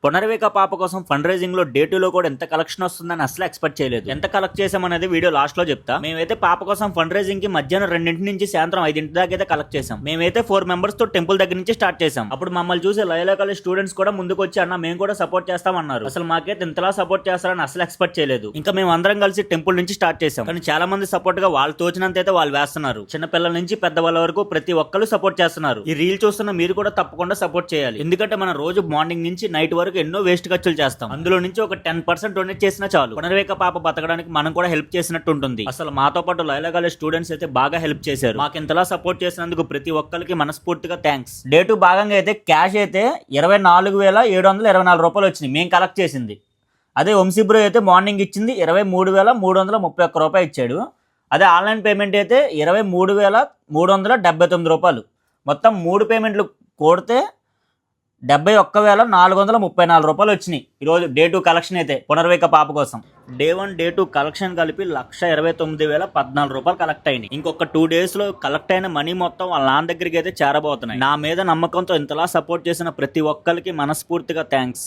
పునర్విక పాప కోసం fund raising లో డే 2 లో కూడా ఎంత కలెక్షన్ వస్తుందని అసలు ఎక్స్పెక్ట్ చేయలేదు. ఎంత కలెక్ట్ చేసామనేది వీడియో లాస్ట్ లో చెప్తా. మేమైతే పాప కోసం ఫండ్ రైజింగ్ కి మధ్యాహ్నం 2 నుంచి సాయంత్రం 5 దాకా అయితే కలెక్ట్ చేసాం. మేమైతే 4 మెంబర్స్ తో టెంపుల్ దగ్గర నుంచి స్టార్ట్ చేసాం. అప్పుడు మమ్మల్ని చూసి లయోలా కాలేజ్ స్టూడెంట్స్ కూడా ముందుకు వచ్చి అన్న మేము కూడా సపోర్ట్ చేస్తామన్నారు. అసలు మాకైతే ఇంతలా సపోర్ట్ చేస్తారని అసలు ఎక్స్పెక్ట్ చేయలేదు. ఇంకా మేము అందరం కలిసి టెంపుల్ నుంచి స్టార్ట్ చేసాం. కానీ చాలా మంది సపోర్ట్ గా వాళ్ళు తోచినంత అయితే వాళ్ళు వేస్తున్నారు. చిన్న పిల్లల నుంచి పెద్దవాళ్ళ వరకు ప్రతి ఒక్కరు సపోర్ట్ చేస్తున్నారు. ఈ రీల్ చూస్తున్న మీరు కూడా తప్పకుండా సపోర్ట్ చేయాలి. ఎందుకంటే మన రోజు మార్నింగ్ నుంచి నైట్ వరకు ఎన్నో వేస్ట్ ఖర్చులు చేస్తాం. అందులో నుంచి ఒక 10% డొనేట్ చేసినా చాలు. పునర్విక పాప బతకడానికి మనం కూడా హెల్ప్ చేసినట్టు ఉంటుంది. అసలు మాతో పాటు లయోలా కాలేజ్ స్టూడెంట్స్ అయితే బాగా హెల్ప్ చేశారు. మాకు ఇంతలా సపోర్ట్ చేసినందుకు ప్రతి ఒక్కరికి మనస్ఫూర్తిగా థ్యాంక్స్. డే 2 భాగంగా అయితే క్యాష్ అయితే 24,724 రూపాయలు వచ్చినాయి మేము కలెక్ట్ చేసింది. అదే వంశీ బ్రో అయితే మార్నింగ్ ఇచ్చింది 23,331 రూపాయలు ఇచ్చాడు. అదే ఆన్లైన్ పేమెంట్ అయితే 23,379 రూపాయలు. మొత్తం 3 పేమెంట్లు కూడితే 71,434 రూపాయలు వచ్చినాయి ఈరోజు డే 2 కలెక్షన్ అయితే పునర్విక పాప కోసం. డే 1 డే 2 కలెక్షన్ కలిపి 1,29,014 రూపాయలు కలెక్ట్ అయినాయి. ఇంకొక 2 days లో కలెక్ట్ అయిన మనీ మొత్తం వాళ్ళ నాన్న దగ్గరికి అయితే చేరబోతున్నాయి. నా మీద నమ్మకంతో ఇంతలా సపోర్ట్ చేసిన ప్రతి ఒక్కరికి మనస్ఫూర్తిగా థ్యాంక్స్.